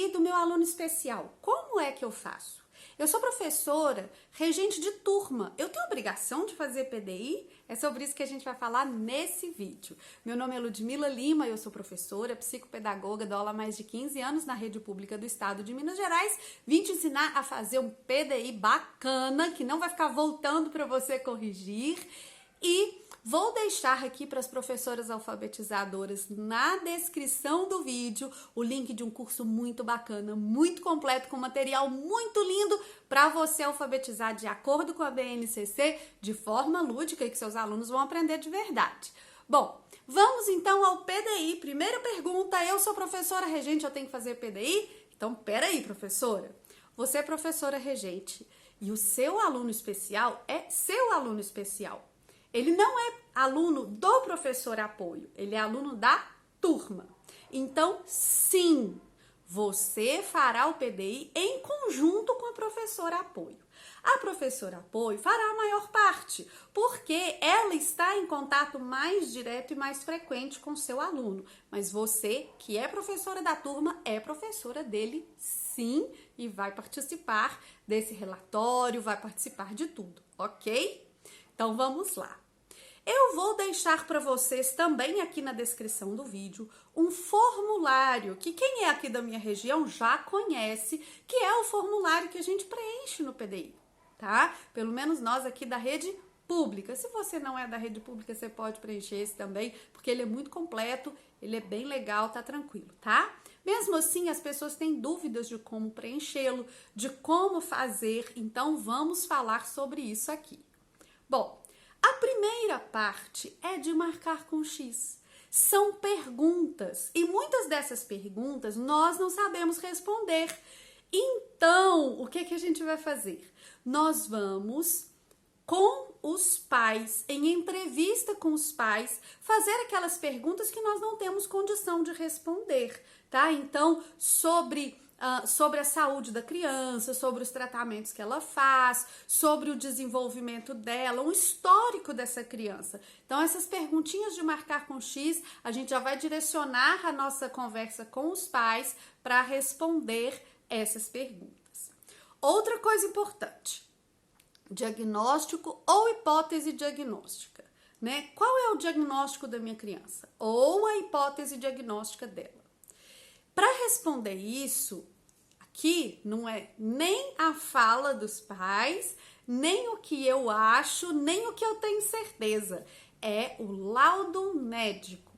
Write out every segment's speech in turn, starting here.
PDI do meu aluno especial. Como é que eu faço? Eu sou professora, regente de turma. Eu tenho obrigação de fazer PDI? É sobre isso que a gente vai falar nesse vídeo. Meu nome é Ludmila Lima, eu sou professora, psicopedagoga, dou aula há mais de 15 anos na rede pública do estado de Minas Gerais. Vim te ensinar a fazer um PDI bacana, que não vai ficar voltando para você corrigir. E vou deixar aqui para as professoras alfabetizadoras na descrição do vídeo o link de um curso muito bacana, muito completo, com material muito lindo para você alfabetizar de acordo com a BNCC, de forma lúdica e que seus alunos vão aprender de verdade. Bom, vamos então ao PDI. Primeira pergunta, eu sou professora regente, eu tenho que fazer PDI? Então, peraí, professora. Você é professora regente e o seu aluno especial é seu aluno especial. Ele não é aluno do professor apoio, ele é aluno da turma. Então, sim, você fará o PDI em conjunto com a professora apoio. A professora apoio fará a maior parte, porque ela está em contato mais direto e mais frequente com o seu aluno. Mas você, que é professora da turma, é professora dele, sim, e vai participar desse relatório, vai participar de tudo, ok? Então vamos lá. Eu vou deixar para vocês também aqui na descrição do vídeo um formulário que quem é aqui da minha região já conhece, que é o formulário que a gente preenche no PDI, tá? Pelo menos nós aqui da rede pública. Se você não é da rede pública, você pode preencher esse também, porque ele é muito completo, ele é bem legal, tá tranquilo, tá? Mesmo assim, as pessoas têm dúvidas de como preenchê-lo, de como fazer, então vamos falar sobre isso aqui. Bom, a primeira parte é de marcar com X. São perguntas e muitas dessas perguntas nós não sabemos responder. Então, o que a gente vai fazer? Nós vamos, com os pais, em entrevista com os pais, fazer aquelas perguntas que nós não temos condição de responder, tá? Então, sobre a saúde da criança, sobre os tratamentos que ela faz, sobre o desenvolvimento dela, um histórico dessa criança. Então, essas perguntinhas de marcar com X, a gente já vai direcionar a nossa conversa com os pais para responder essas perguntas. Outra coisa importante, diagnóstico ou hipótese diagnóstica, né? Qual é o diagnóstico da minha criança? Ou a hipótese diagnóstica dela? Para responder isso, aqui não é nem a fala dos pais, nem o que eu acho, nem o que eu tenho certeza. É o laudo médico.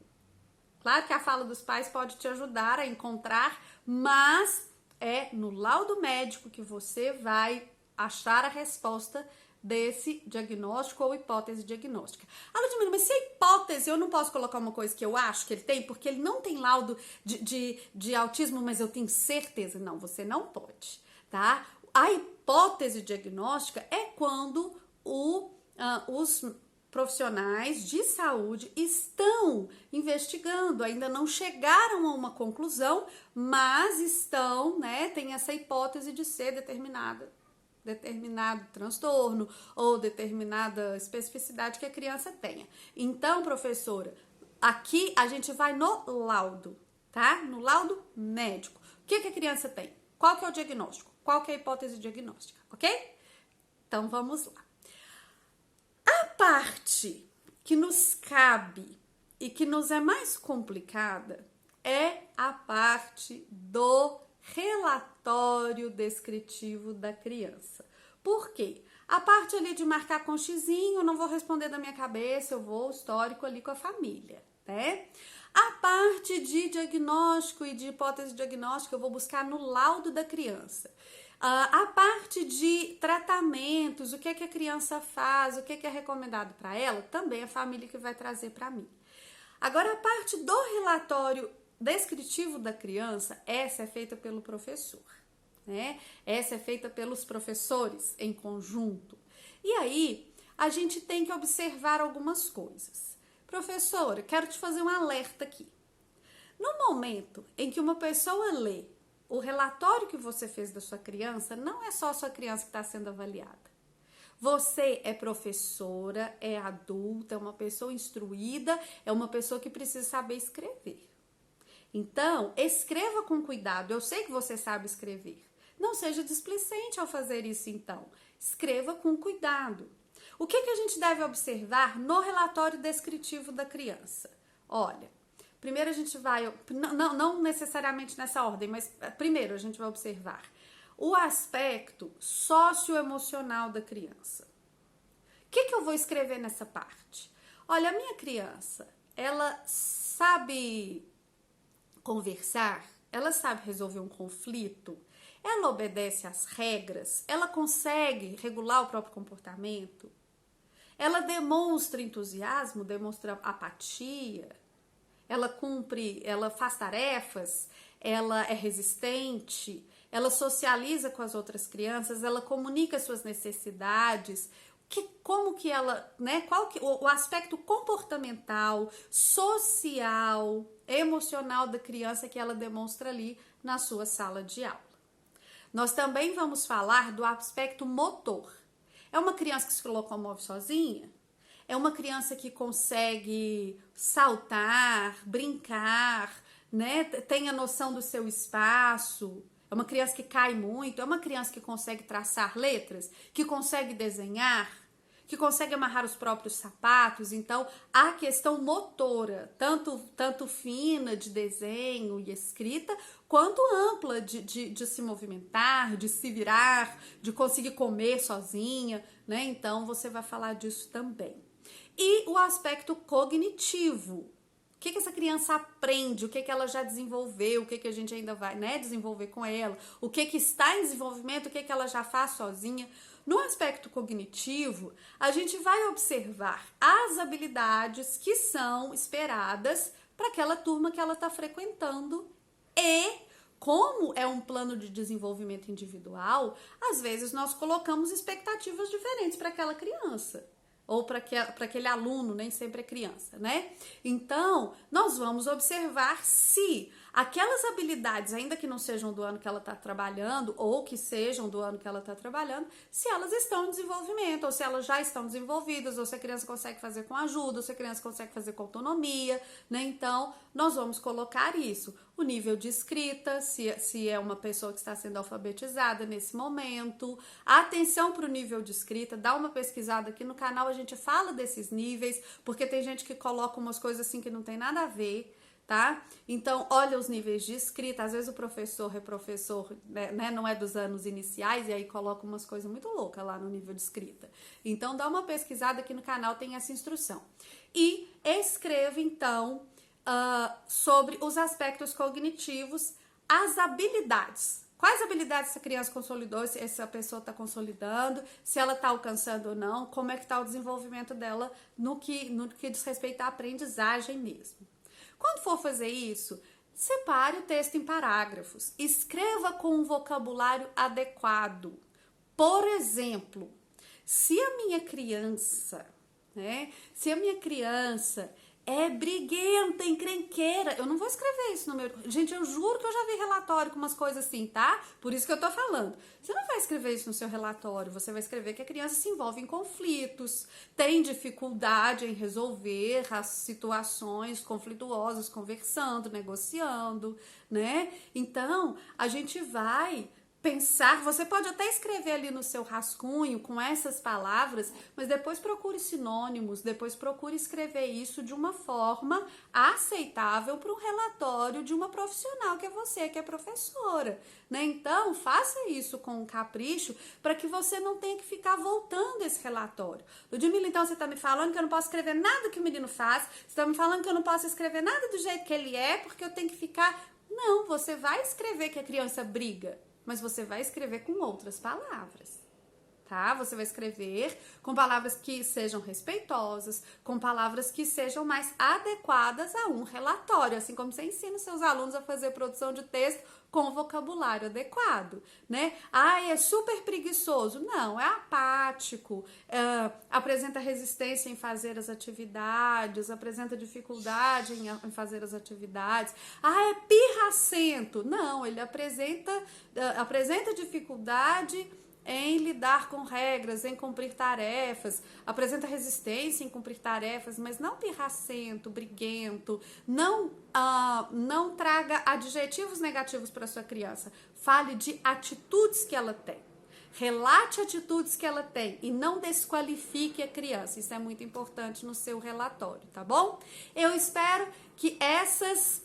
Claro que a fala dos pais pode te ajudar a encontrar, mas é no laudo médico que você vai achar a resposta desse diagnóstico ou hipótese diagnóstica. Ah, Ludmila, mas se é hipótese, eu não posso colocar uma coisa que eu acho que ele tem, porque ele não tem laudo de autismo, mas eu tenho certeza. Não, você não pode, tá? A hipótese diagnóstica é quando os profissionais de saúde estão investigando, ainda não chegaram a uma conclusão, mas estão, né, tem essa hipótese de ser determinado transtorno ou determinada especificidade que a criança tenha. Então, professora, aqui a gente vai no laudo, tá? No laudo médico. O que a criança tem? Qual que é o diagnóstico? Qual que é a hipótese diagnóstica, ok? Então, vamos lá. A parte que nos cabe e que nos é mais complicada é a parte do relatório descritivo da criança. Por quê? A parte ali de marcar com xizinho, eu não vou responder da minha cabeça, eu vou histórico ali com a família, né? A parte de diagnóstico e de hipótese diagnóstica eu vou buscar no laudo da criança. A parte de tratamentos, o que é que a criança faz, o que é recomendado para ela, também a família que vai trazer para mim. Agora, a parte do relatório descritivo da criança, essa é feita pelo professor, né? Essa é feita pelos professores em conjunto. E aí, a gente tem que observar algumas coisas. Professora, quero te fazer um alerta aqui. No momento em que uma pessoa lê o relatório que você fez da sua criança, não é só a sua criança que está sendo avaliada. Você é professora, é adulta, é uma pessoa instruída, é uma pessoa que precisa saber escrever. Então, escreva com cuidado. Eu sei que você sabe escrever. Não seja displicente ao fazer isso, então. Escreva com cuidado. O que a gente deve observar no relatório descritivo da criança? Olha, primeiro a gente vai... Não necessariamente nessa ordem, mas primeiro a gente vai observar o aspecto socioemocional da criança. O que eu vou escrever nessa parte? Olha, a minha criança, ela sabe conversar, ela sabe resolver um conflito, ela obedece às regras, ela consegue regular o próprio comportamento, ela demonstra entusiasmo, demonstra apatia, ela cumpre, ela faz tarefas, ela é resistente, ela socializa com as outras crianças, ela comunica suas necessidades, como que ela, né? Qual que o aspecto comportamental, social, emocional da criança que ela demonstra ali na sua sala de aula. Nós também vamos falar do aspecto motor. É uma criança que se locomove sozinha? É uma criança que consegue saltar, brincar, né? Tem a noção do seu espaço? É uma criança que cai muito? É uma criança que consegue traçar letras? Que consegue desenhar? Que consegue amarrar os próprios sapatos? Então, a questão motora, tanto fina de desenho e escrita, quanto ampla de se movimentar, de se virar, de conseguir comer sozinha, né? Então, você vai falar disso também. E o aspecto cognitivo. O que essa criança aprende, o que ela já desenvolveu, o que a gente ainda vai, né, desenvolver com ela, o que está em desenvolvimento, o que ela já faz sozinha. No aspecto cognitivo, a gente vai observar as habilidades que são esperadas para aquela turma que ela está frequentando e, como é um plano de desenvolvimento individual, às vezes nós colocamos expectativas diferentes para aquela criança. Ou para aquele aluno, nem sempre é criança, né? Então, nós vamos observar se aquelas habilidades, ainda que não sejam do ano que ela está trabalhando, ou que sejam do ano que ela está trabalhando, se elas estão em desenvolvimento, ou se elas já estão desenvolvidas, ou se a criança consegue fazer com ajuda, ou se a criança consegue fazer com autonomia, né? Então, nós vamos colocar isso. O nível de escrita, se é uma pessoa que está sendo alfabetizada nesse momento. Atenção para o nível de escrita, dá uma pesquisada aqui no canal, a gente fala desses níveis, porque tem gente que coloca umas coisas assim que não tem nada a ver, tá? Então, olha os níveis de escrita, às vezes o professor, reprofessor, né, não é dos anos iniciais, e aí coloca umas coisas muito loucas lá no nível de escrita. Então, dá uma pesquisada aqui no canal, tem essa instrução. E escreva, então, sobre os aspectos cognitivos, as habilidades. Quais habilidades essa criança consolidou, se essa pessoa está consolidando, se ela está alcançando ou não, como é que está o desenvolvimento dela no que diz respeito à aprendizagem mesmo. Quando for fazer isso, separe o texto em parágrafos, escreva com um vocabulário adequado. Por exemplo, se a minha criança é briguenta, encrenqueira, eu não vou escrever isso no meu... Gente, eu juro que eu já vi relatório com umas coisas assim, tá? Por isso que eu tô falando. Você não vai escrever isso no seu relatório, você vai escrever que a criança se envolve em conflitos, tem dificuldade em resolver as situações conflituosas, conversando, negociando, né? Então, a gente vai... pensar, você pode até escrever ali no seu rascunho com essas palavras, mas depois procure sinônimos, depois procure escrever isso de uma forma aceitável para um relatório de uma profissional que é você, que é professora, né? Então, faça isso com capricho para que você não tenha que ficar voltando esse relatório. Ludmila, então você está me falando que eu não posso escrever nada que o menino faz, você está me falando que eu não posso escrever nada do jeito que ele é, porque eu tenho que ficar... Não, você vai escrever que a criança briga, mas você vai escrever com outras palavras, tá? Você vai escrever com palavras que sejam respeitosas, com palavras que sejam mais adequadas a um relatório, assim como você ensina os seus alunos a fazer produção de texto com vocabulário adequado, né? É super preguiçoso. Não, é apático, apresenta resistência em fazer as atividades, apresenta dificuldade em fazer as atividades. É pirracento. Não, ele apresenta dificuldade em lidar com regras, em cumprir tarefas, apresenta resistência em cumprir tarefas, mas não pirracento, briguento, não traga adjetivos negativos para sua criança. Fale de atitudes que ela tem. Relate atitudes que ela tem e não desqualifique a criança. Isso é muito importante no seu relatório, tá bom? Eu espero que essas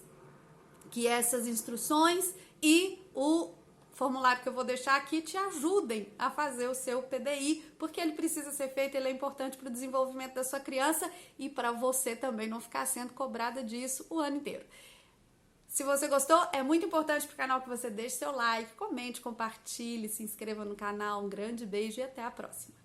instruções e o formulário que eu vou deixar aqui te ajudem a fazer o seu PDI, porque ele precisa ser feito, ele é importante para o desenvolvimento da sua criança e para você também não ficar sendo cobrada disso o ano inteiro. Se você gostou, é muito importante para o canal que você deixe seu like, comente, compartilhe, se inscreva no canal. Um grande beijo e até a próxima.